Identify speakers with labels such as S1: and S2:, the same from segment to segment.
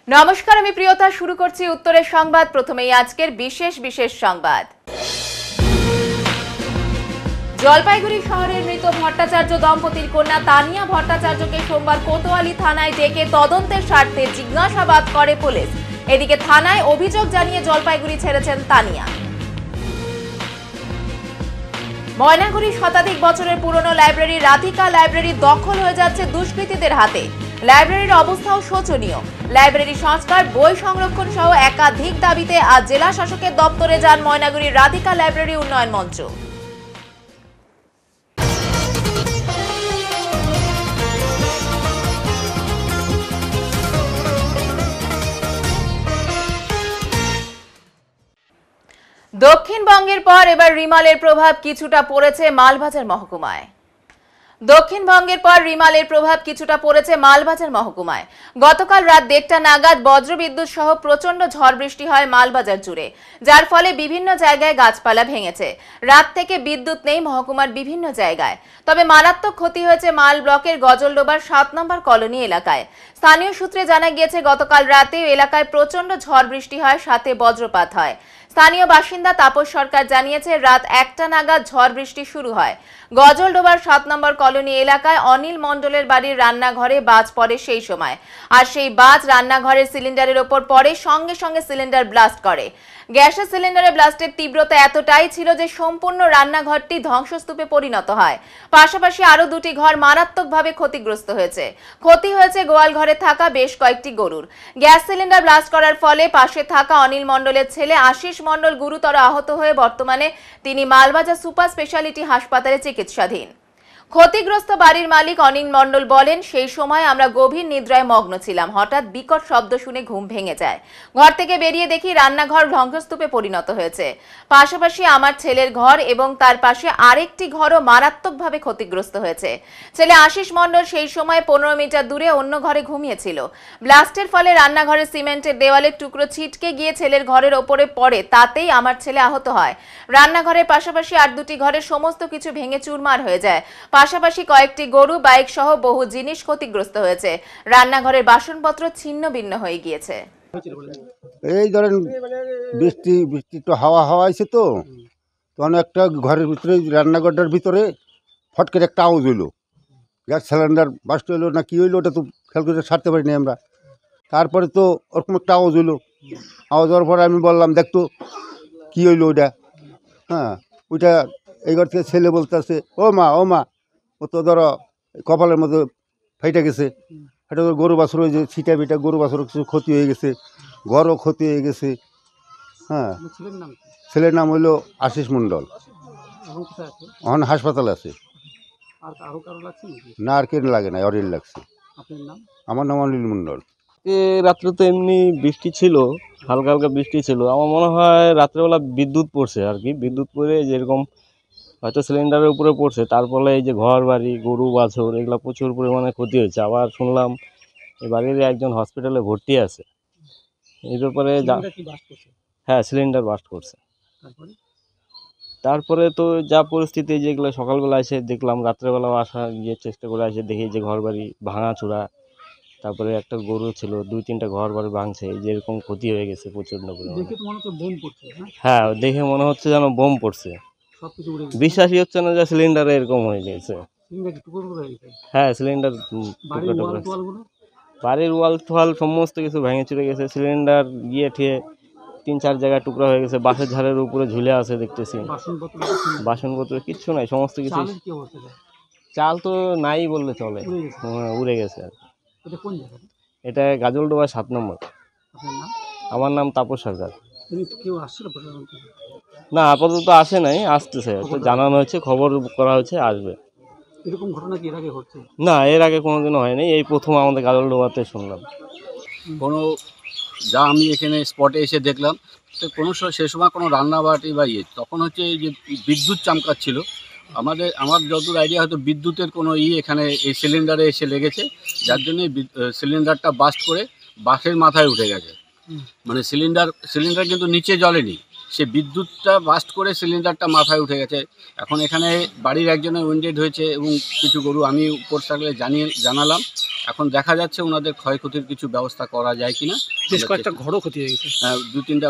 S1: নমস্কার, আমি প্রিয়তা। শুরু করছি উত্তরের সংবাদ। প্রথমেই আজকের বিশেষ সংবাদ। জলপাইগুড়ি শহরের মৃত ভট্টাচার্য দম্পতির কন্যা তানিয়া ভট্টাচার্যকে সোমবার কোতোয়ালি থানায় ডেকে তদন্তের স্বার্থে জিজ্ঞাসাবাদ করে পুলিশ। এদিকে থানায় অভিযোগ জানিয়ে জলপাইগুড়ি ছেড়েছেন তানিয়া। ময়নাগুড়ির শতাধিক বছরের পুরনো লাইব্রেরি রাধিকা লাইব্রেরি দখল হয়ে যাচ্ছে দুষ্কৃতীদের হাতে। লাইব্রেরির অবস্থাও শোচনীয়। লাইব্রেরি সংস্কার, বই সংরক্ষণ সহ একাধিক দাবিতে আজ জেলা শাসকের দপ্তরে যান ময়নাগুড়ির রাধিকা লাইব্রেরি উন্নয়ন মঞ্চ। দক্ষিণবঙ্গের পর এবার রিমালের প্রভাব কিছুটা পড়েছে মালবাজার মহকুমায়। গতকাল রাত 1টা নাগাদ বজ্রবিদ্যুৎ সহ প্রচন্ড ঝড় বৃষ্টি হয় মালবাজার জুড়ে, যার ফলে বিভিন্ন জায়গায় গাছপালা ভেঙেছে। রাত থেকে বিদ্যুৎ নেই মহকুমার বিভিন্ন জায়গায়। তবে মারাত্মক ক্ষতি হয়েছে মাল ব্লকের গজলডোবার 7 নম্বর কলোনি এলাকায়। স্থানীয় সূত্রে জানা গিয়েছে, গতকাল রাতে এলাকায় প্রচন্ড ঝড় বৃষ্টি হয়, সাথে বজ্রপাত হয়। স্থানীয় বাসিন্দা তাপস সরকার জানিয়েছে, রাত 1টা নাগাদ ঝড় বৃষ্টি শুরু হয়। গজলডোবার 7 নম্বর কলোনি এলাকায় অনিল মণ্ডলের বাড়ির রান্নাঘরে বাজ পড়ে সেই সময়, আর সেই বাজ রান্নাঘরের সিলিন্ডারের ওপর পড়ে, সঙ্গে সঙ্গে সিলিন্ডার ব্লাস্ট করে। গ্যাসের সিলিন্ডারে ব্লাস্টের তীব্রতা এতটাই ছিল যে সম্পূর্ণ রান্নাঘরটি ধ্বংসস্তূপে পরিণত হয়। পাশাপাশি আরো 2টি ঘর মারাত্মকভাবে ক্ষতিগ্রস্ত হয়েছে। ক্ষতি হয়েছে গোয়াল ঘরে থাকা বেশ কয়েকটি গরুর। গ্যাস সিলিন্ডার ব্লাস্ট করার ফলে পাশে থাকা অনিল মণ্ডলের ছেলে আশিস মণ্ডল গুরুতর আহত হয়ে বর্তমানে তিনি মালবাজার সুপার স্পেশালিটি হাসপাতালে চিকিৎসাধীন। ক্ষতিগ্রস্ত বাড়ির মালিক অনিল মণ্ডল বলেন, সেই সময় আমরা গভীর নিদ্রায় মগ্ন ছিলাম। হঠাৎ বিকট শব্দ শুনে ঘুম ভেঙে যায়। ঘর থেকে বেরিয়ে দেখি রান্নাঘর ধ্বংসস্তূপে পরিণত হয়েছে। পাশাপাশি আমার ছেলের ঘর এবং তার পাশে আরেকটি ঘরও মারাত্মকভাবে ক্ষতিগ্রস্ত হয়েছে। ছেলে আশিস মণ্ডল সেই সময় 15 মিটার দূরে অন্য ঘরে ঘুমিয়েছিল। ব্লাস্টের ফলে রান্নাঘরের সিমেন্টের দেওয়ালের টুকরো ছিটকে গিয়ে ছেলের ঘরের ওপরে পড়ে, তাতেই আমার ছেলে আহত হয়। রান্নাঘরের পাশাপাশি আর 2টি ঘরের সমস্ত কিছু ভেঙে চুরমার হয়ে যায়। পাশাপাশি কয়েকটি গরু, বাইক সহ বহু জিনিস ক্ষতিগ্রস্ত হয়েছে। রান্নাঘরের বাসনপত্র ছিন্ন ভিন্ন হয়ে গিয়েছে।
S2: এই ধরেন বৃষ্টি একটু হাওয়া আছে তো তখন একটা ঘরের ভিতরে, রান্নাঘরটার ভিতরে ফট করে একটা আওয়াজ হইলো। গ্যাস সিলিন্ডার বাস্ট হইলো না কি হইলো, ওটা তো খেয়াল করে সারতে পারিনি আমরা। তারপরে তো ওরকম একটা আওয়াজ হইলো। আওয়াজ হওয়ার পরে আমি বললাম, দেখতো কী হইলো ওইটা। হ্যাঁ, ওইটা এই ঘর থেকে ছেলে বলতে আছে, ও মা ও তো ধরো কপালের মধ্যে ফাইটা গেছে। এটা তো গরু বাছুর হয়েছে, ছিটা বিটা গরু বাছুর কিছু ক্ষতি হয়ে গেছে, ঘরও ক্ষতি হয়ে গেছে। হ্যাঁ, ছেলের নাম হইলো আশিস মণ্ডল। এখন হাসপাতালে আছে। না, আর কেন লাগে না, অরিল লাগছে। আমার নাম অনিল মণ্ডল।
S3: রাত্রে তো এমনি বৃষ্টি ছিল, হালকা হালকা বৃষ্টি ছিল। আমার মনে হয় রাত্রেবেলা বিদ্যুৎ পড়ছে আর কি। বিদ্যুৎ পড়ে যেরকম হয়তো সিলিন্ডারের উপরে পড়ছে, তার ফলে এই যে ঘর বাড়ি, গরু বাছুর, এগুলো প্রচুর পরিমাণে ক্ষতি হয়েছে। আবার শুনলাম এই বাড়ির একজন হসপিটালে ভর্তি আছে। এই ব্যাপারে হ্যাঁ, সিলিন্ডার বাস্ট করছে। তারপরে তো যা পরিস্থিতি, যেগুলো সকালবেলা এসে দেখলাম, রাত্রেবেলাও আসা গিয়ে চেষ্টা করে এসে দেখি যে ঘর বাড়ি ভাঙা চূড়া। তারপরে একটা গরু ছিল, 2-3টা ঘর বাড়ি ভাঙছে। এই যে এরকম ক্ষতি হয়ে গেছে প্রচন্ড পরিমাণে। হ্যাঁ, দেখে মনে হচ্ছে যেন বোম পড়ছে। বিশ্বাসই হচ্ছে না যে সিলিন্ডারে এরকম হয়ে গেছে। হ্যাঁ, সিলিন্ডার টুকরো টুকরো। বাড়ির ওয়াল টোয়াল সমস্ত কিছু ভেঙে চুরে গেছে। সিলিন্ডার গিয়ে ঠিয়ে 3-4 জায়গায় টুকরা হয়ে গেছে। বাঁশের ঝাড়ের উপরে ঝুলে আছে দেখতেছি। বাসনপত্র কিচ্ছু নাই, সমস্ত কিছু। চাল তো নাই বললে চলে, উড়ে গেছে আর। এটা গাজলডোবা 7 নম্বর। আমার নাম তাপস সরকার। না, আপাতত আসে নাই, আসতেছে। তো জানানো হয়েছে, খবর করা হয়েছে, আসবে।
S4: এরকম ঘটনা কি এর আগে ঘটছে?
S3: না, এর আগে কোনোদিনও হয়নি, এই প্রথম আমাদের গাজলডোবাতে শুনলাম।
S5: যা আমি এখানে স্পটে এসে দেখলাম, তো সে সময় কোনো রান্নাবাটি বা তখন হচ্ছে যে বিদ্যুৎ চামকাচ্ছিল। আমার যতদূর আইডিয়া, হয়তো বিদ্যুতের কোনো এখানে এই সিলিন্ডারে এসে লেগেছে, যার জন্য সিলিন্ডারটা বাস্ট করে বাসের মাথায় উঠে গেছে। মানে সিলিন্ডার কিন্তু নিচে জ্বলেনি, সে বিদ্যুৎটা বাস্ট করে সিলিন্ডারটা মাথায় উঠে গেছে। এখন এখানে বাড়ির একজনের উইন্ডেড হয়েছে এবং কিছু গরু, আমি উপর থাকলে জানালাম। এখন দেখা যাচ্ছে ওনাদের ক্ষয়ক্ষতির কিছু ব্যবস্থা করা যায় কিনা,
S4: বেশ কয়েকটা ঘরও ক্ষতি হয়ে গেছে।
S5: দু তিনটা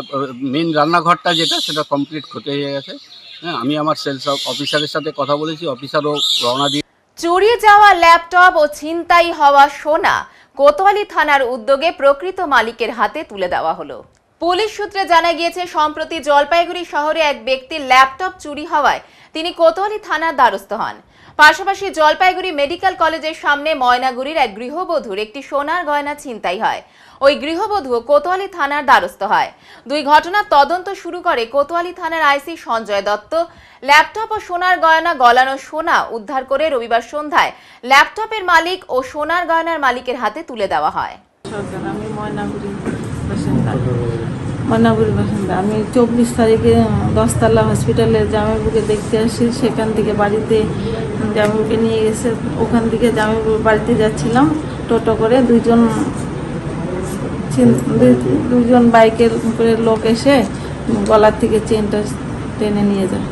S5: মেন রান্নাঘরটা যেটা সেটা কমপ্লিট ক্ষতি হয়ে গেছে। হ্যাঁ, আমি আমার সেলস অফিসারের সাথে কথা বলেছি, অফিসারও রওনা দিয়ে।
S1: চুরি যাওয়া ল্যাপটপ ও ছিনতাই হওয়া সোনা কোতোয়ালি থানার উদ্যোগে প্রকৃত মালিকের হাতে তুলে দেওয়া হলো। পুলিশ সূত্রে জানা গিয়েছে, সম্প্রতি জলপাইগুড়ি শহরে এক ব্যক্তির ল্যাপটপ চুরি হওয়ায় তিনি কোতোয়ালি থানার দ্বারস্থ হন। পাশাপাশি জলপাইগুড়ি মেডিকেল কলেজের সামনে ময়নাগুড়ির এক গৃহবধূর একটি সোনার গয়না ছিনতাই হয়। ওই গৃহবধূ কোতোয়ালি থানার দ্বারস্থ হয়। দুই ঘটনার তদন্ত শুরু করে কোতোয়ালি থানার আইসি সঞ্জয় দত্ত। ল্যাপটপ ও সোনার গয়না গলানো সোনা উদ্ধার করে রবিবার সন্ধ্যায় ল্যাপটপের মালিক ও সোনার গয়নার মালিকের হাতে তুলে দেওয়া হয়।
S6: আমি ময়নাগুড়ির বাসিন্দা। আমি 24 তারিখে 10তলা হসপিটালে জামাইবাবুকে দেখতে আসি। সেখান থেকে বাড়িতে জামাইবাবুকে নিয়ে গেছে। ওখান থেকে জামাইবাবুর বাড়িতে যাচ্ছিলাম টোটো করে। দুইজন বাইকের উপরে লোক এসে গলার থেকে চেনটা টেনে নিয়ে যায়।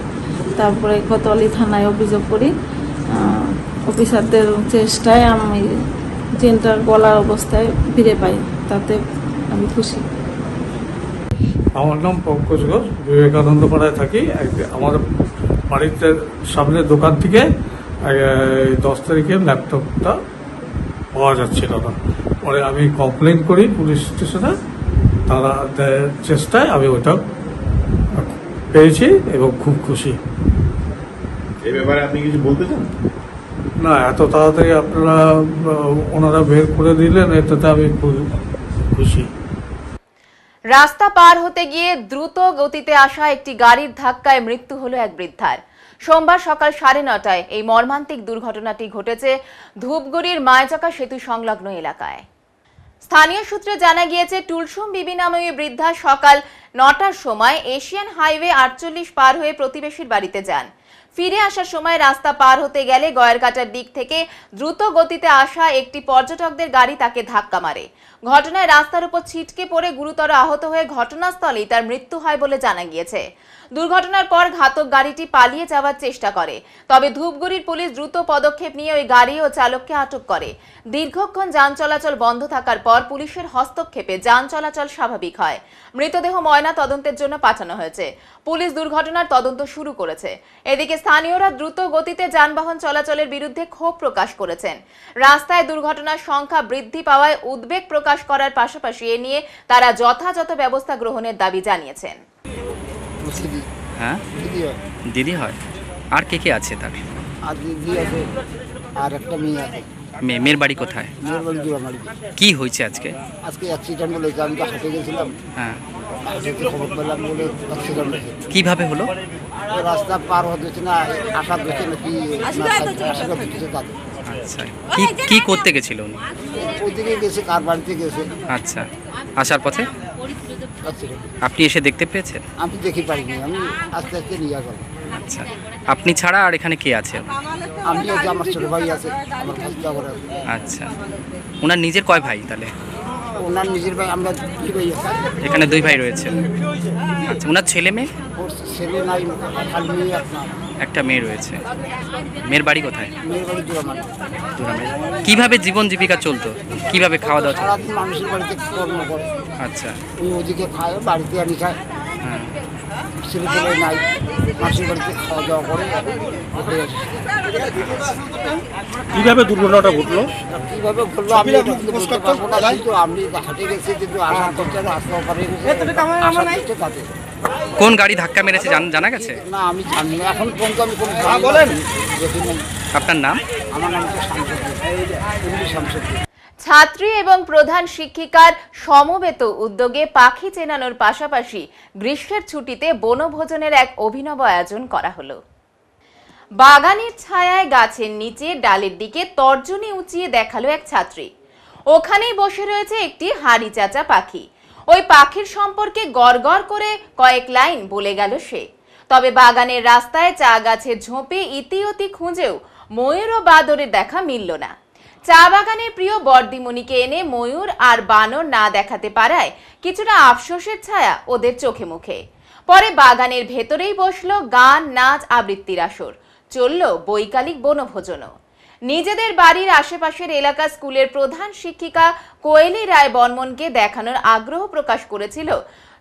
S6: তারপরে কোতোয়ালি থানায় অভিযোগ করি। অফিসারদের চেষ্টায় আমি চেনটার গলার অবস্থায় ফিরে পাই, তাতে আমি খুশি।
S7: আমার নাম পঙ্কজ ঘোষ, বিবেকানন্দ পাড়ায় থাকি। আমার বাড়িতে সামনে দোকান থেকে 10 তারিখে ল্যাপটপটা পাওয়া যাচ্ছিল না। পরে আমি কমপ্লেন করি পুলিশ স্টেশনে। তারা চেষ্টায় আমি ওটা পেয়েছি এবং খুব খুশি।
S8: এই ব্যাপারে আপনি কিছু বলতে চান?
S7: না, এত তাড়াতাড়ি ওনারা বের করে দিলেন, এটাতে আমি খুব খুশি।
S1: রাস্তা পার হতে গিয়ে দ্রুত গতিতে আসা একটি গাড়ির ধাক্কায় মৃত্যু হলো এক বৃদ্ধার। সোমবার সকাল 9:30টায় এই মর্মান্তিক দুর্ঘটনাটি ঘটেছে ধূপগুড়ির মায়চাকা সেতু সংলগ্ন এলাকায়। স্থানীয় সূত্রে জানা গিয়েছে, টুলসুম বিবি নামে ওই বৃদ্ধা সকাল 9টার সময় এশিয়ান হাইওয়ে 48 পার হয়ে প্রতিবেশীর বাড়িতে যান। ফিরে আসার সময় রাস্তা পার হতে গেলে গয়েরকাটার দিক থেকে দ্রুত গতিতে আসা একটি পর্যটকদের গাড়ি তাকে ধাক্কা মারে। ঘটনায় রাস্তার উপর ছিটকে পড়ে গুরুতর আহত হয়ে ঘটনাস্থলেই তার মৃত্যু হয় বলে জানা গিয়েছে। দুর্ঘটনার পর ঘাতক গাড়িটি পালিয়ে যাওয়ার চেষ্টা করে, তবে ধূপগুড়ির পুলিশ দ্রুত পদক্ষেপ নিয়ে ওই গাড়ি ও চালককে আটক করে। দীর্ঘক্ষণ যান চলাচল বন্ধ থাকার পর পুলিশের হস্তক্ষেপে যান চলাচল স্বাভাবিক হয়। মৃতদেহ ময়না তদন্তের জন্য পাঠানো হয়েছে। পুলিশ দুর্ঘটনার তদন্ত শুরু করেছে। এদিকে স্থানীয়রা দ্রুত গতিতে যানবাহন চলাচলের বিরুদ্ধে ক্ষোভ প্রকাশ করেছেন। রাস্তায় দুর্ঘটনার সংখ্যা বৃদ্ধি পাওয়ায় উদ্বেগ প্রকাশ করার পাশাপাশি এ নিয়ে তারা যথাযথ ব্যবস্থা গ্রহণের দাবি জানিয়েছেন।
S9: হ্যাঁ, দিদি হয়। আর কে কে আছে তার?
S10: আর দিদি আছে, আর একটা মেয়ে আছে।
S9: মেয়ের বাড়ি কোথায়?
S10: মেয়ের বাড়ি জোড়ামারি।
S9: কি হয়েছে আজকে?
S10: আজকে অ্যাক্সিডেন্ট বলেছে। আমি তো হাঁটে গেছিলাম,
S9: হ্যাঁ,
S10: খবর পেলাম বলে অ্যাক্সিডেন্ট হয়েছে।
S9: কিভাবে হলো?
S10: রাস্তা পার হতেছে না, আশা দেখছে নাকি আশীর্বাদ দিচ্ছে তাদের।
S9: আচ্ছা, কি করতে গেছিল উনি?
S10: ওইদিকে গেছে, কার বাড়িতে গেছে।
S9: আচ্ছা, আসার পথে আপনি এসে দেখতে পেয়েছেন?
S10: আমি দেখি পাইনি, আমি আস্তে আস্তে নিয়ে গেলাম।
S9: আচ্ছা, আপনি ছাড়া আর এখানে কে আছে?
S10: আমি আছে, আমার ছোট ভাই আছে, আমার কাছে আছে।
S9: আচ্ছা, ওনার নিজের কয় ভাই তাহলে?
S10: ওনার নিজের ভাই, আমরা 2 ভাই আছে।
S9: এখানে 2 ভাই রয়েছে। আচ্ছা, ওনার ছেলে মেয়ে?
S10: ওর ছেলে নাই, খালি মেয়ে
S9: একটা মেয়ে রয়েছে। মেয়ের বাড়ি কোথায়?
S10: মেয়ের বাড়ি জোড়ামারি।
S9: কিভাবে জীবন জীবিকা চলতো? কিভাবে খাওয়া দাওয়া?
S10: সারাদিন মানুষের বাড়িতে কর্ম করে।
S9: আচ্ছা,
S10: ওই ওদিকে খায়, বাড়িতে আনি খায়।
S9: হ্যাঁ,
S10: ছেলে পেলে নাই, মানুষের বাড়িতে খাওয়া দাওয়া করে।
S4: কিভাবে দুর্ঘটনাটা ঘটলো?
S10: কিভাবে ঘটলো আমি বলতে পারবো না, কিন্তু আমি হাঁটে গেছি, কিন্তু আসার করতে রাস্তা পারে গেছে তাতে।
S9: কোন গাড়ি ধাক্কা মেরেছে জানা গেছে?
S10: না, আমি জানি না, এখন পর্যন্ত আমি কোনো দেখি নাই।
S9: আপনার নাম?
S10: আমার নাম হচ্ছে শামসুদ্দিন।
S1: ছাত্রী এবং প্রধান শিক্ষিকার সমবেত উদ্যোগে পাখি চেনানোর পাশাপাশি গ্রীষ্মের ছুটিতে বনভোজনের এক অভিনব আয়োজন করা হলো। বাগানের ছায়ায় গাছের নিচে ডালের দিকে তর্জনী উঁচিয়ে দেখালো এক ছাত্রী। ওখানেই বসে রয়েছে একটি হাড়ি চাচা পাখি। ওই পাখির সম্পর্কে গড়গড় করে কয়েক লাইন বলে গেল সে। তবে বাগানের রাস্তায় চা গাছের ঝোপে ইতিউতি খুঁজেও ময়ূর ও বাদরের দেখা মিলল না। চা বাগানের প্রিয় বর্দিমণিকে এনে ময়ূর আর বানর না দেখাতে পারায় কিছুটা আফসোসের ছায়া ওদের চোখে মুখে। পরে বাগানের ভেতরেই বসলো গান, নাচ, আবৃত্তির আসর। চলল বৈকালিক বনভোজনও। নিজেদের বাড়ির আশেপাশের এলাকা স্কুলের প্রধান শিক্ষিকা কোয়েলি রায় বর্মনকে দেখানোর আগ্রহ প্রকাশ করেছিল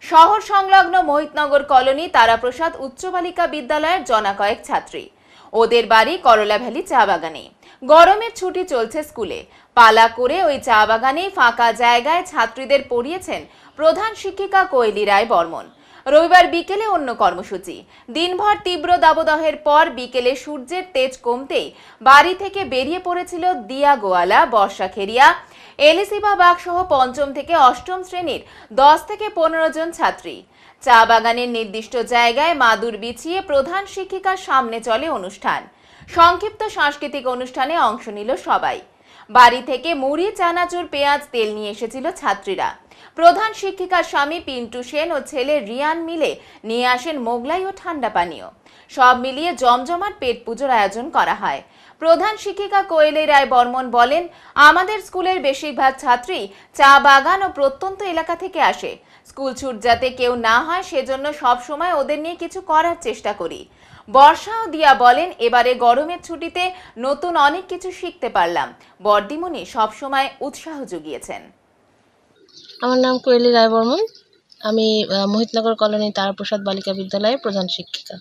S1: শহর সংলগ্ন মোহিতনগর কলোনি তারাপ্রসাদ উচ্চ বালিকা বিদ্যালয়ের জনা কয়েক ছাত্রী। ওদের বাড়ি করলা ভ্যালি চা বাগানে। গরমের ছুটি চলছে স্কুলে, পালা করে ওই চা বাগানে ফাঁকা জায়গায় ছাত্রীদের পড়িয়েছেন প্রধান শিক্ষিকা কোয়েলি রায় বর্মন। রবিবার বিকেলে অন্য কর্মসূচি। দিনভর তীব্র দাবদাহের পর বিকেলে সূর্যের তেজ কমতেই বাড়ি থেকে বেরিয়ে পড়েছিল দিয়া গোয়ালা, বর্ষা খেরিয়া, এলিসিবা বাগ সহ পঞ্চম থেকে অষ্টম শ্রেণীর 10 থেকে 15 জন ছাত্রী। চা বাগানের নির্দিষ্ট জায়গায় মাদুর বিছিয়ে প্রধান শিক্ষিকার সামনে চলে অনুষ্ঠান। সংক্ষিপ্ত সাংস্কৃতিক অনুষ্ঠানে অংশ নিল সবাই। বাড়ি থেকে মুড়ি, চানাচুর, পেঁয়াজ, তেল নিয়ে এসেছিল ছাত্রীরা। প্রধান শিক্ষিকার স্বামী পিন্টু সেন ও ছেলে রিয়ান মিলে নিয়ে আসেন মোগলাই ও ঠান্ডা পানীয়। সব মিলিয়ে জমজমাট পেট পুজোর আয়োজন করা হয়। প্রধান শিক্ষিকা কোয়েলি রায় বর্মন বলেন, আমাদের স্কুলের বেশিরভাগ ছাত্রী চা বাগান ও প্রত্যন্ত এলাকা থেকে আসে। স্কুল ছুট যাতে কেউ না হয় সেজন্য সব সময় ওদের নিয়ে কিছু করার চেষ্টা করি। বর্ষা ও দিয়া বলেন, এবারে গরমের ছুটিতে নতুন অনেক কিছু শিখতে পারলাম। বর্দিমণি সবসময় উৎসাহ জুগিয়েছেন।
S11: আমার নাম কোয়েলি রায় বর্মন। আমি মোহিতনগর কলোনি তারাপ্রসাদ বালিকা বিদ্যালয়ের প্রধান শিক্ষিকা।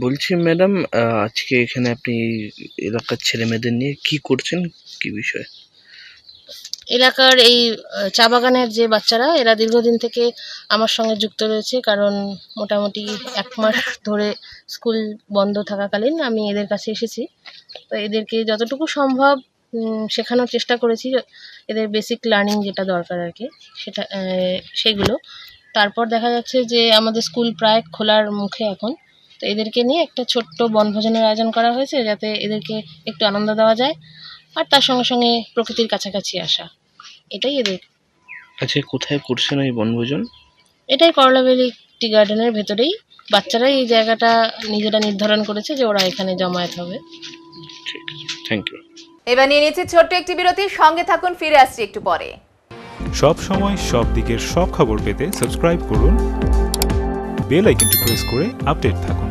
S9: বলছি ম্যাডাম, আজকে এখানে আপনি এলাকার ছেলে মেয়েদের নিয়ে কি করছেন, কি বিষয়?
S11: এলাকার এই চা বাগানের যে বাচ্চারা, এরা দীর্ঘদিন থেকে আমার সঙ্গে যুক্ত রয়েছে, কারণ মোটামুটি 1 মাস ধরে স্কুল বন্ধ থাকাকালীন আমি এদের কাছে এসেছি। তো এদেরকে যতটুকু সম্ভব শেখানোর চেষ্টা করেছি, এদের বেসিক লার্নিং যেটা দরকার আর কি সেগুলো। তারপর দেখা যাচ্ছে যে আমাদের স্কুল প্রায় খোলার মুখে এখন। তো এদেরকে নিয়ে একটা ছোট্ট বনভোজনের আয়োজন করা হয়েছে, যাতে এদেরকে একটু আনন্দ দেওয়া যায়, আর তার সঙ্গে সঙ্গে প্রকৃতির কাছাকাছি আসা, এটাই এদের।
S9: আচ্ছা, কোথায় করছেন এই বনভোজন?
S11: এটাই করলা ভ্যালি টি গার্ডেনের ভেতরেই। বাচ্চারাই এই জায়গাটা নিজেরা নির্ধারণ করেছে যে ওরা এখানে জমায়েত হবে।
S9: ঠিক আছে, থ্যাংক ইউ।
S1: এবার নিয়ে নিচ্ছে ছোট্ট একটি বিরতি, সঙ্গে থাকুন, ফিরে আসছি একটু পরে।
S12: সব সময় সব দিকের সব খবর পেতে সাবস্ক্রাইব করুন, বেল আইকনটি প্রেস করে আপডেট থাকুন।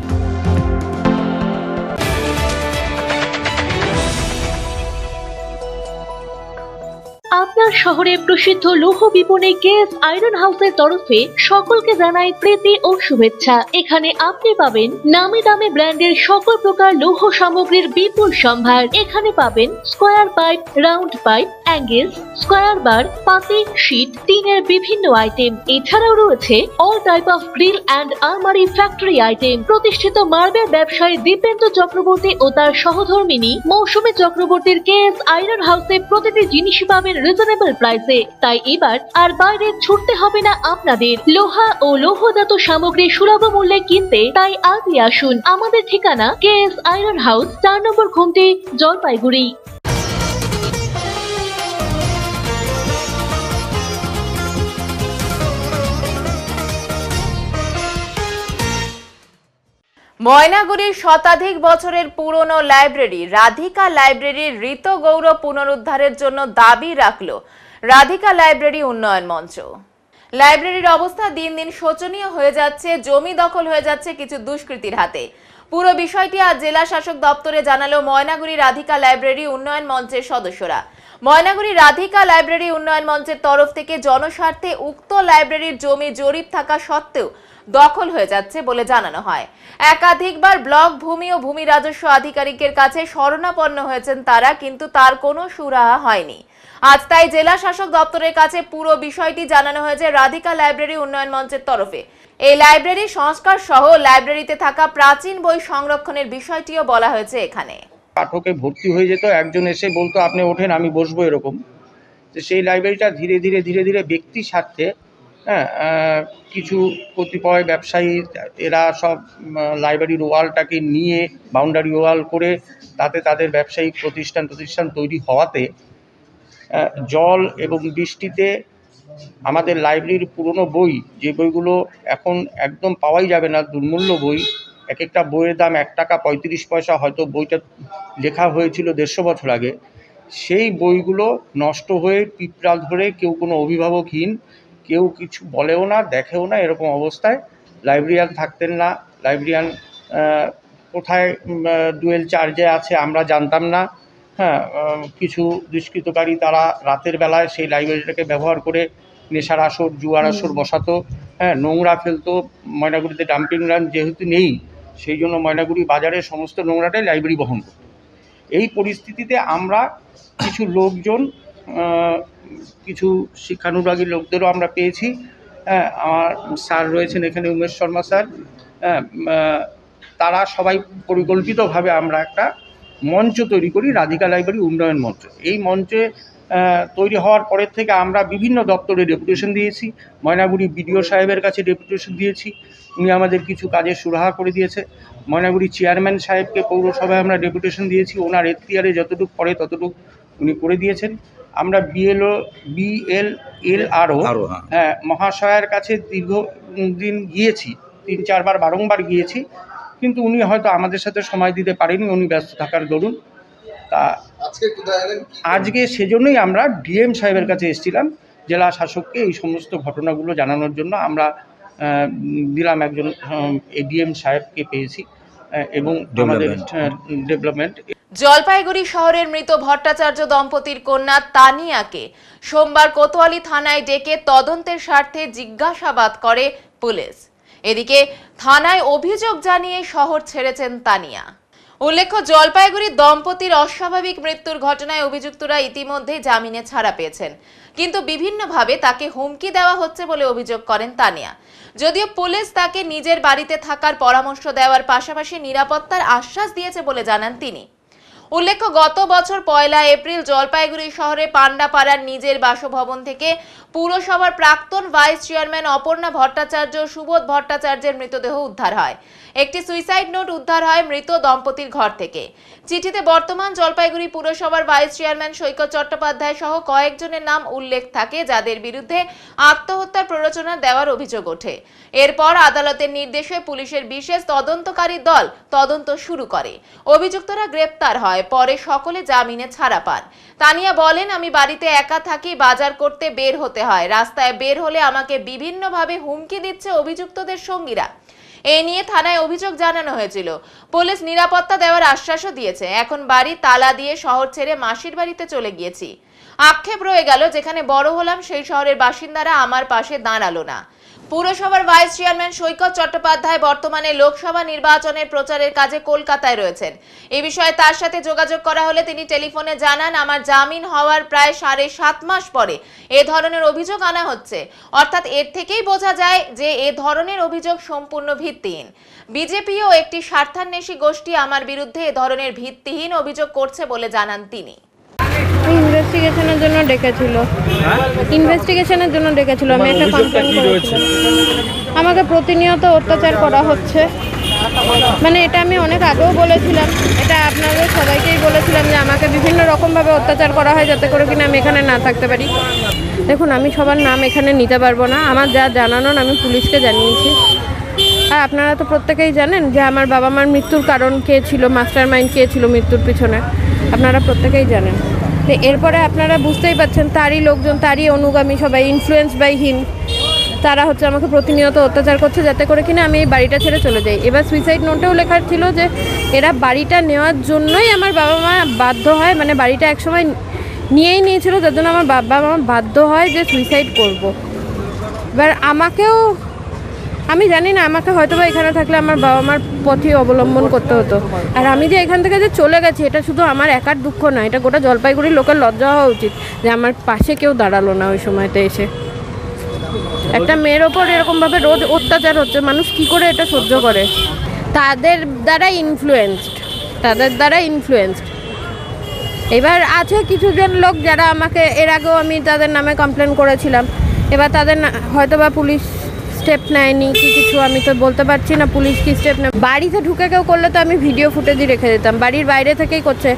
S13: আপনার শহরে প্রসিদ্ধ লৌহ বিপণী কেএস আয়রন হাউসের তরফে সকলকে জানাই প্রীতি ও শুভেচ্ছা। এখানে আপনি পাবেন নামি দামি ব্র্যান্ডের সকল প্রকার লৌহ সামগ্রীর বিপুল সম্ভার। এখানে পাবেন square pipe, round pipe, angles, square bar, পাতি, শীট, টিনের বিভিন্ন আইটেম। এছাড়াও রয়েছে all type of grill and আলমারি ফ্যাক্টরি আইটেম। প্রতিষ্ঠিত মার্বেল ব্যবসায়ী দীপেন্দ্র চক্রবর্তী ও তার সহধর্মিনী মৌসুমী চক্রবর্তীর কেএস আয়রন হাউসে প্রতিটি জিনিসই পাবেন রিজনেবল প্রাইসে। তাই এবার আর বাইরে ছুটতে হবে না আপনাদের। লোহা ও লৌহজাত সামগ্রী সুলভ মূল্যে কিনতে তাই আজই আসুন। আমাদের ঠিকানা কেএস আয়রন হাউস, 4 নম্বর ঘুমটি, জলপাইগুড়ি।
S1: ময়নাগুড়ির শতাধিক বছরের পুরনো লাইব্রেরি রাধিকা লাইব্রেরির ঋত গৌরব পুনরুদ্ধারের জন্য দাবি রাখল রাধিকা লাইব্রেরি উন্নয়ন মঞ্চ। লাইব্রেরির অবস্থা দিন দিন শোচনীয় হয়ে যাচ্ছে, জমি দখল হয়ে যাচ্ছে কিছু দুষ্কৃতীর হাতে। পুরো বিষয়টি আজ জেলা শাসক দপ্তরে জানালো ময়নাগুড়ি রাধিকা লাইব্রেরি উন্নয়ন মঞ্চের সদস্যরা। ময়নাগুড়ি রাধিকা লাইব্রেরি উন্নয়ন মঞ্চের তরফ থেকে জনস্বার্থে উক্ত লাইব্রেরির জমি জরিপ থাকা সত্ত্বেও দখল হয়ে যাচ্ছে বলে জানানো হয়। একাধিকবার ব্লক ভূমি ও ভূমি রাজস্ব আধিকারিকের কাছে শরণাপন্ন হয়েছেন তারা, কিন্তু তার কোনো সুরাহা হয়নি। আজ তাই জেলা শাসক দপ্তরের কাছে পুরো বিষয়টি জানানো হয়েছে রাধিকা লাইব্রেরি উন্নয়ন মঞ্চের তরফে। এই লাইব্রেরি সংস্কার সহ লাইব্রেরিতে থাকা প্রাচীন বই সংরক্ষণের বিষয়টিও বলা হয়েছে এখানে।
S14: পাঠকে ভর্তি হয়ে যেত, একজন এসে বলতো আপনি ওঠেন আমি বসবো, এরকম। তো সেই লাইব্রেরিটা ধীরে ধীরে ব্যক্তি স্বার্থে কিছু কতিপয় ব্যবসায়ী এরা সব লাইব্রেরির ওয়ালটাকে নিয়ে বাউন্ডারি ওয়াল করে তাতে তাদের ব্যবসায়িক প্রতিষ্ঠান তৈরি হওয়াতে জল এবং বৃষ্টিতে আমাদের লাইব্রেরির পুরনো বই, যে বইগুলো এখন একদম পাওয়াই যাবে না, দুর্মূল্য বই, এক একটা বইয়ের দাম 1 টাকা 35 পয়সা, হয়তো বইটা লেখা হয়েছিল 150 বছর আগে, সেই বইগুলো নষ্ট হয়ে পিঁপড়া ধরে, কেউ কোনো অভিভাবকহীন, কেউ কিছু বলেও না দেখেও না, এরকম অবস্থায় লাইব্রেরিয়ান থাকতেন না। লাইব্রেরিয়ান কোথায় ডুয়েল চার্জে আছে আমরা জানতাম না। হ্যাঁ, কিছু দুষ্কৃতকারী তারা রাতের বেলায় সেই লাইব্রেরিটাকে ব্যবহার করে নেশার আসর, জুয়ার আসর বসাতো, হ্যাঁ, নোংরা ফেলতো। ময়নাগুড়িতে ডাম্পিং গ্রাউন্ড যেহেতু নেই, সেই জন্য ময়নাগুড়ি বাজারের সমস্ত নোংরাটাই লাইব্রেরি বহন করত। এই পরিস্থিতিতে আমরা কিছু লোকজন, কিছু শিক্ষানুরাগী লোকদেরও আমরা পেয়েছি। হ্যাঁ, আমার স্যার রয়েছেন এখানে, উমেশ শর্মা স্যার। হ্যাঁ, তারা সবাই পরিকল্পিতভাবে আমরা একটা মঞ্চ তৈরি করি, রাধিকা লাইব্রেরি উন্নয়ন মঞ্চ। এই মঞ্চে তৈরি হওয়ার পরের থেকে আমরা বিভিন্ন দপ্তরে ডেপুটেশন দিয়েছি। ময়নাগুড়ি বিডিও সাহেবের কাছে ডেপুটেশন দিয়েছি, উনি আমাদের কিছু কাজের সুরাহা করে দিয়েছে। ময়নাগুড়ি চেয়ারম্যান সাহেবকে পৌরসভায় আমরা ডেপুটেশন দিয়েছি, ওনার এখতিয়ারে যতটুকু পড়ে ততটুকু উনি করে দিয়েছেন। আমরা বিএলআরও হ্যাঁ মহাশয়ের কাছে দীর্ঘদিন গিয়েছি, 3-4 বার বারংবার গিয়েছি, কিন্তু উনি হয়তো আমাদের সাথে সময় দিতে পারেনি, উনি ব্যস্ত থাকার দরুন। তা আজকে সেজন্যই আমরা ডিএম সাহেবের কাছে এসেছিলাম, জেলা শাসককে এই সমস্ত ঘটনাগুলো জানানোর জন্য। আমরা দিলাম একজন এডিএম সাহেবকে পেয়েছি এবং আমাদের ডেভেলপমেন্ট।
S1: জলপাইগুড়ি শহরের মৃত ভট্টাচার্য দম্পতির কন্যা তানিয়াকে সোমবার কোতোয়ালি থানায় ডেকে তদন্তের স্বার্থে জিজ্ঞাসাবাদ করে পুলিশ। এদিকে থানায় অভিযোগ জানিয়ে শহর ছেড়েছেন তানিয়া। উল্লেখ্য, জলপাইগুড়ি দম্পতির অস্বাভাবিক মৃত্যুর ঘটনায় অভিযুক্তরা ইতিমধ্যেই জামিনে ছাড়া পেয়েছেন, কিন্তু বিভিন্নভাবে তাকে হুমকি দেওয়া হচ্ছে বলে অভিযোগ করেন তানিয়া। যদিও পুলিশ তাকে নিজের বাড়িতে থাকার পরামর্শ দেওয়ার পাশাপাশি নিরাপত্তার আশ্বাস দিয়েছে বলে জানান তিনি। উল্লেখ্য, গত বছর 1 এপ্রিল জলপাইগুড়ি শহরে পান্ডাপাড়ার নিজের বাসভবন থেকে পুরসভার প্রাক্তন ভাইস চেয়ারম্যান অপর্ণা ভট্টাচার্য, সুবোধ ভট্টাচার্যের মৃতদেহ উদ্ধার হয়। একটি সুইসাইড নোট উদ্ধার হয় মৃত দম্পতির ঘর থেকে। চিঠিতে বর্তমান জলপাইগুড়ি পুরসভার ভাইস চেয়ারম্যান সৈকত চট্টোপাধ্যায় সহ কয়েকজনের নাম উল্লেখ থাকে, যাদের বিরুদ্ধে আত্মহত্যার প্ররোচনা দেওয়ার অভিযোগ ওঠে। এরপর আদালতের নির্দেশে পুলিশের বিশেষ তদন্তকারী দল তদন্ত শুরু করে। অভিযুক্তরা গ্রেপ্তার হয়, পরে সকলে জামিনে ছাড়া পান। তানিয়া বলেন, আমি বাড়িতে একা থাকি, বাজার করতে বের হতে হয়, রাস্তায় বের হলে আমাকে বিভিন্নভাবে হুমকি দিচ্ছে অভিযুক্তদের সঙ্গীরা। এই নিয়ে থানায় অভিযোগ জানানো হয়েছিল। পুলিশ নিরাপত্তা দেওয়ার আশ্বাসও দিয়েছে। এখন বাড়ি তালা দিয়ে শহর ছেড়ে মাসির বাড়িতে চলে গিয়েছি। আক্ষেপ রয়ে গেল, যেখানে বড় হলাম সেই শহরের বাসিন্দারা আমার পাশে দাঁড়ালো না। পুরসভার ভাইস চেয়ারম্যান সৈকত চট্টোপাধ্যায় বর্তমানে লোকসভা নির্বাচনের প্রচারের কাজে কলকাতায় রয়েছেন। এই বিষয়ে তার সাথে যোগাযোগ করা হলে তিনি টেলিফোনে জানান, আমার জামিন হওয়ার প্রায় 7.5 মাস পরে এ ধরনের অভিযোগ আনা হচ্ছে। অর্থাৎ এর থেকেই বোঝা যায় যে এ ধরনের অভিযোগ সম্পূর্ণ ভিত্তিহীন। বিজেপিও একটি স্বার্থান্বেষী গোষ্ঠী আমার বিরুদ্ধে এ ধরনের ভিত্তিহীন অভিযোগ করছে বলে জানান তিনি।
S15: ইনভেস্টিগেশনের জন্য ডেকেছিল, ইনভেস্টিগেশনের জন্য ডেকেছিল। আমি একটা কমপ্লেন করেছিলাম, আমাকে প্রতিনিয়ত অত্যাচার করা হচ্ছে। মানে এটা আমি অনেক আগেও বলেছিলাম, এটা আপনাদের সবাইকেই বলেছিলাম যে আমাকে বিভিন্ন রকমভাবে অত্যাচার করা হয় যাতে করে কিনা আমি এখানে না থাকতে পারি। দেখুন, আমি সবার নাম এখানে নিতে পারবো না, আমার যা জানানোর আমি পুলিশকে জানিয়েছি। আর আপনারা তো প্রত্যেকেই জানেন যে আমার বাবা মার মৃত্যুর কারণ কে ছিল, মাস্টার মাইন্ড কে ছিল মৃত্যুর পিছনে, আপনারা প্রত্যেকেই জানেন। তো এরপরে আপনারা বুঝতেই পারছেন, তারই লোকজন, তারই অনুগামী সবাই, ইনফ্লুয়েন্স বাই হিম, তারা হচ্ছে আমাকে প্রতিনিয়ত অত্যাচার করছে যাতে করে কিনা আমি এই বাড়িটা ছেড়ে চলে যাই। এবার সুইসাইড নোটেও লেখা ছিল যে এরা বাড়িটা নেওয়ার জন্যই আমার বাবা মা বাধ্য হয়, মানে বাড়িটা একসময় নিয়েই নিয়েছিল, যার জন্য আমার বাবা মা বাধ্য হয় যে সুইসাইড করব। এবার আমাকেও, আমি জানি না, আমাকে হয়তো বা এখানে থাকলে আমার বাবা মার পথই অবলম্বন করতে হতো। আর আমি যে এখান থেকে যে চলে গেছি, এটা শুধু আমার একার দুঃখ না, এটা গোটা জলপাইগুড়ির লোকের লজ্জা হওয়া উচিত যে আমার পাশে কেউ দাঁড়ালো না ওই সময়তে এসে। একটা মেয়ের ওপর এরকমভাবে রোজ অত্যাচার হচ্ছে, মানুষ কি করে এটা সহ্য করে? তাদের দ্বারা ইনফ্লুয়েন্সড। এবার আছে কিছুজন লোক যারা আমাকে, এর আগেও আমি তাদের নামে কমপ্লেন করেছিলাম, এবার তাদের হয়তো বা পুলিশ স্টেপ নেয়নি কি কিছু, আমি তো বলতে পারছি না পুলিশ কি স্টেপ নেয়। বাড়িতে ঢুকে কেউ করলে তো আমি ভিডিও ফুটেজই রেখে দিতাম, বাড়ির বাইরে থেকেই করছে,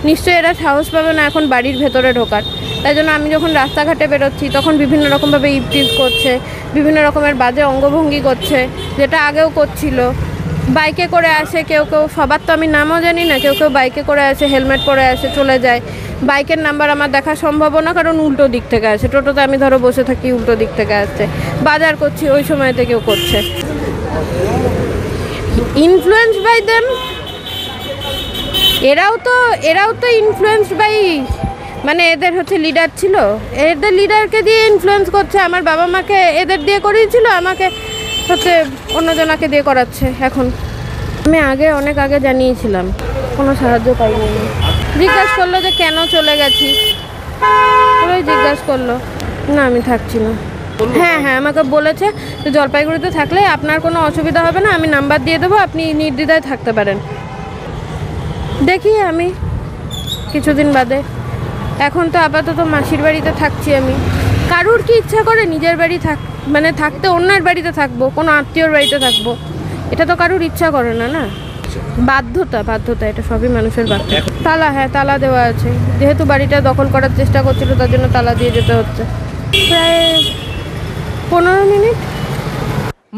S15: নিশ্চয়ই এরা সাহস পাবে না এখন বাড়ির ভেতরে ঢোকার। তাই জন্য আমি যখন রাস্তাঘাটে বেরোচ্ছি তখন বিভিন্ন রকমভাবে ইপটিজ করছে, বিভিন্ন রকমের বাজে অঙ্গভঙ্গি করছে, যেটা আগেও করছিল। বাইকে করে আসে কেউ কেউ, সবার তো আমি নামও জানি না, কেউ কেউ বাইকে করে আসে, হেলমেট পরে আসে, চলে যায়। বাইকের নাম্বার আমার দেখা সম্ভব না, কারণ উল্টো দিক থেকে আসে। টোটোতে আমি ধরো বসে থাকি, উল্টো দিক থেকে আসছে। বাজার করছি, ওই সময়তে কেউ করছে। ইনফ্লুয়েন্স বাই দেম, এরাও তো ইনফ্লুয়েন্সড বাই, মানে এদের হচ্ছে লিডার ছিল, এদের লিডারকে দিয়ে ইনফ্লুয়েন্স করছে। আমার বাবা মাকে এদের দিয়ে করিয়েছিল, আমাকে হচ্ছে অন্যজনাকে দিয়ে করাচ্ছে এখন। আমি অনেক আগে জানিয়েছিলাম, কোনো সাহায্য পাইনি। জিজ্ঞাসা করলো যে কেন চলে গেছি, ওরাই জিজ্ঞাসা করলো, না আমি থাকছি না। হ্যাঁ, আমাকে বলেছে যে জলপাইগুড়িতে থাকলে আপনার কোনো অসুবিধা হবে না, আমি নাম্বার দিয়ে দেবো, আপনি নির্দ্বিধায় থাকতে পারেন। দেখি আমি কিছুদিন বাদে, এখন তো আপাতত মাসির বাড়িতে থাকছি আমি। কারুর কি ইচ্ছা করে নিজের বাড়ি মানে থাকতে অন্যের বাড়িতে থাকবো, কোনো আত্মীয়র বাড়িতে থাকবো? এটা তো কারুর ইচ্ছা করে না, না বাধ্যতা, এটা সবই মানুষের বাধ্যতা। তালা দেওয়া আছে, যেহেতু বাড়িটা দখল করার চেষ্টা করছিল তার জন্য তালা দিয়ে যেতে হচ্ছে। প্রায় 15 মিনিট।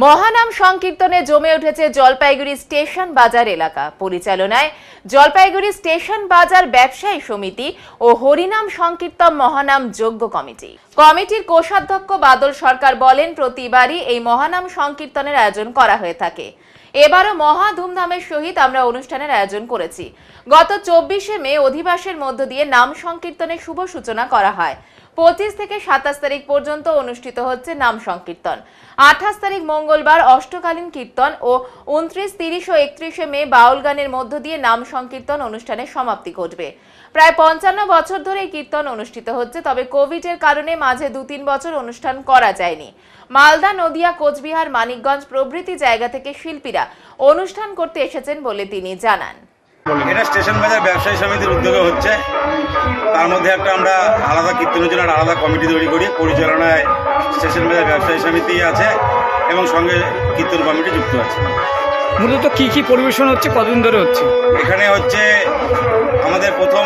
S1: মহানাম সংকীর্তনে জমে উঠেছে জলপাইগুড়ি স্টেশন বাজার এলাকা। পরিচালনায় জলপাইগুড়ি স্টেশন বাজার ব্যবসায়ী সমিতি ও হরিনাম সংকীর্তন মহানাম যজ্ঞ কমিটি। কমিটির কোষাধ্যক্ষ বাদল সরকার বলেন, প্রতিবারই এই মহানাম সংকীর্তনের আয়োজন করা হয়ে থাকে। এবারও মহা ধুমধামের সহিত আমরা অনুষ্ঠানের আয়োজন করেছি। গত 24শে মে অধিবাসের মধ্য দিয়ে নাম সংকীর্তনের শুভ সূচনা করা হয়। 25 থেকে 27 তারিখ পর্যন্ত অনুষ্ঠিত হচ্ছে নাম সংকীর্তন। 28 তারিখ মঙ্গলবার অষ্টকালীন কীর্তন ও 29, 30 ও 31শে মে বাউল গানের মধ্য দিয়ে নাম সংকীর্তন অনুষ্ঠানের সমাপ্তি ঘটবে। প্রায় 55 বছর ধরে এই কীর্তন অনুষ্ঠিত হচ্ছে, তবে কোভিডের কারণে মাঝে 2-3 বছর অনুষ্ঠান করা যায়নি। মালদা, নদিয়া, কোচবিহার, মানিকগঞ্জ প্রভৃতি জায়গা থেকে শিল্পীরা অনুষ্ঠান করতে এসেছেন বলে তিনি জানান।
S16: এটা স্টেশন বাজার ব্যবসায়ী সমিতির উদ্যোগে হচ্ছে। তার মধ্যে আমরা আলাদা কীর্তনের জন্য আলাদা কমিটি তৈরি করি। পরিচালনায় স্টেশন বাজার ব্যবসায়ী সমিতি আছে এবং সঙ্গে কীর্তন কমিটি যুক্ত আছে।
S4: মূলত কি পরিবেশন হচ্ছে, কতদিন ধরে হচ্ছে?
S16: এখানে হচ্ছে আমাদের প্রথম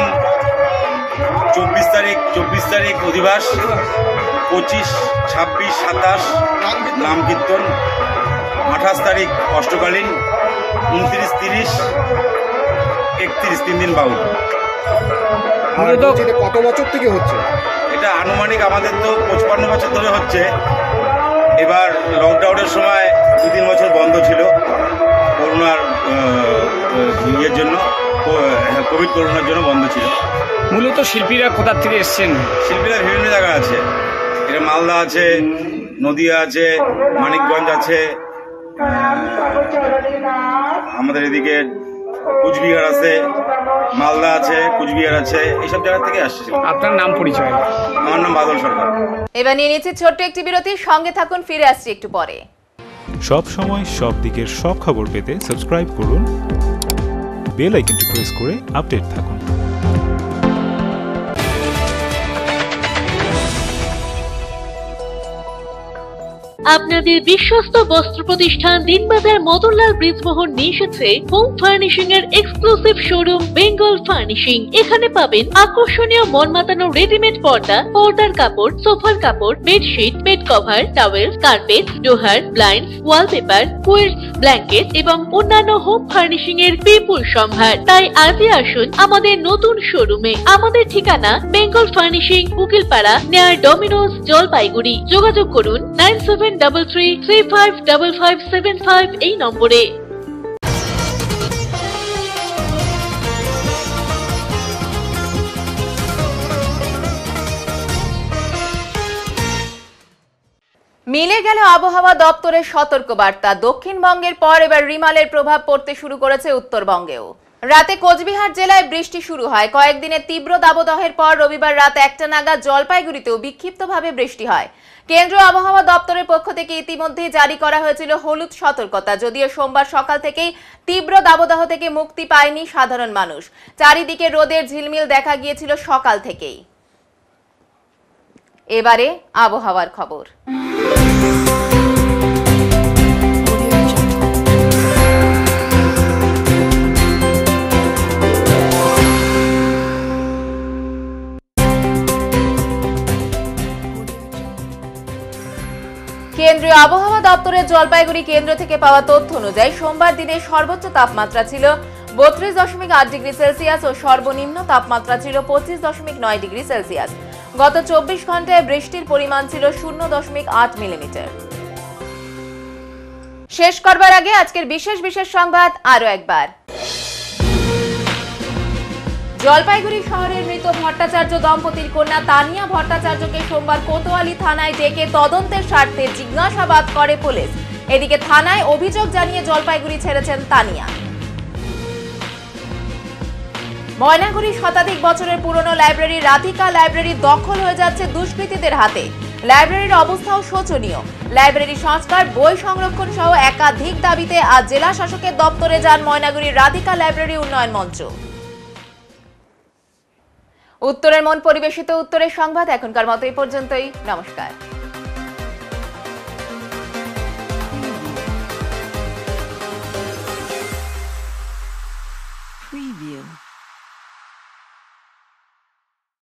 S16: 24 তারিখ অধিবাস, 25, 26, 27 নাম কীর্তন, 28 তারিখ অষ্টকালীন, 29, 30, 31 3 দিন বাউল।
S8: কত বছর থেকে হচ্ছে
S16: এটা? আনুমানিক আমাদের তো 55 বছর ধরে হচ্ছে। এবার লকডাউনের সময় 2-3 বছর বন্ধ ছিল করোনার জন্য, কোভিড করোনার জন্য বন্ধ ছিল।
S4: মূলত শিল্পীরা কোথা থেকে এসছেন?
S16: শিল্পীরা বিভিন্ন জায়গায় আছে। এটা মালদা আছে, নদিয়া আছে, মানিকগঞ্জ আছে, আমাদের এদিকে কুচবিহার আছে, মালদা আছে, কুচবিহার আছে, এইসব জায়গা থেকে আসছে।
S4: আপনার নাম পরিচয়?
S16: আমার নাম বাদল সরকার।
S1: এবার নিয়ে নিচ্ছি ছোট্ট একটি বিরতি, সঙ্গে থাকুন, ফিরে আসছি একটু পরে।
S12: সব সময় সব দিকের সব খবর পেতে সাবস্ক্রাইব করুন, বেল আইকনটি প্রেস করে আপডেট থাকুন।
S13: আপনাদের বিশ্বস্ত বস্ত্র প্রতিষ্ঠান দিনবাজার মদনলাল ব্রিজমোহন নিয়ে এসেছে হোম ফার্নিশিং এর এক্সক্লুসিভ শোরুম বেঙ্গল ফার্নিশিং। এখানে পাবেন আকর্ষণীয় মন মাতানো রেডিমেড পর্দার কাপড়, সোফার কাপড়, bedsheet, bed cover, towel, carpet, ডোহার, ব্লাইন্ড, ওয়ালপেপার, কুইল্ট, ব্ল্যাঙ্কেট এবং অন্যান্য হোম ফার্নিশিং এর বিপুল সম্ভার। তাই আজই আসুন আমাদের নতুন শোরুমে। আমাদের ঠিকানা Bengal furnishing, Ukilpara, near Domino's, Jalpaiguri. যোগাযোগ করুন 9733355575 এই নম্বরে।
S1: মিলে গেল আবহাওয়া দপ্তরের সতর্কবার্তা। দক্ষিণবঙ্গের পর এবার রিমালের প্রভাব পড়তে শুরু করেছে উত্তরবঙ্গেও। রাতে কোচবিহার জেলায় বৃষ্টি শুরু হয়। কয়েকদিনের তীব্র দাবদাহের পর রবিবার রাত 1টা নাগাদ জলপাইগুড়িতেও বিক্ষিপ্তভাবে বৃষ্টি হয়। কেন্দ্রীয় আবহাওয়া দপ্তরের পক্ষ থেকে ইতিমধ্যেই জারি করা হয়েছিল হলুদ সতর্কতা। যদিও সোমবার সকাল থেকেই তীব্র দাবদাহ থেকে মুক্তি পায়নি সাধারণ মানুষ। চারিদিকে রোদের ঝিলমিল দেখা গিয়েছিল সকাল থেকেই। এবারে আবহাওয়ার খবর। কেন্দ্রীয় আবহাওয়া দপ্তরের জলপাইগুড়ি কেন্দ্র থেকে পাওয়া তথ্য অনুযায়ী সোমবার দিনে সর্বোচ্চ তাপমাত্রা ছিল 32.8 ডিগ্রি সেলসিয়াস ও সর্বনিম্ন তাপমাত্রা ছিল 25.9 ডিগ্রি সেলসিয়াস। গত 24 ঘন্টায় বৃষ্টির পরিমাণ ছিল 0.8 মিলিমিটার। শেষ করবার আগে আজকের বিশেষ সংবাদ আরো একবার। জলপাইগুড়ি শহরের মৃত ভট্টাচার্য দম্পতির কন্যা তানিয়া ভট্টাচার্যকে সোমবার কোতোয়ালি থানায় ডেকে তদন্তের স্বার্থে জিজ্ঞাসাবাদ করে পুলিশ। এদিকে থানায় অভিযোগ জানিয়ে জলপাইগুড়ি ছেড়েছেন তানিয়া। ময়নাগুড়ি শতাধিক বছরের পুরনো লাইব্রেরি রাধিকা লাইব্রেরি দখল হয়ে যাচ্ছে দুষ্কৃতীদের হাতে। লাইব্রেরির অবস্থাও শোচনীয়। লাইব্রেরি সংস্কার, বই সংরক্ষণ সহ একাধিক দাবিতে আজ জেলা শাসকের দপ্তরে যান ময়নাগুড়ির রাধিকা লাইব্রেরি উন্নয়ন মঞ্চ। উত্তরের মন পরিবেশিত উত্তরের সংবাদ এখনকার মতো এই পর্যন্তই। নমস্কার।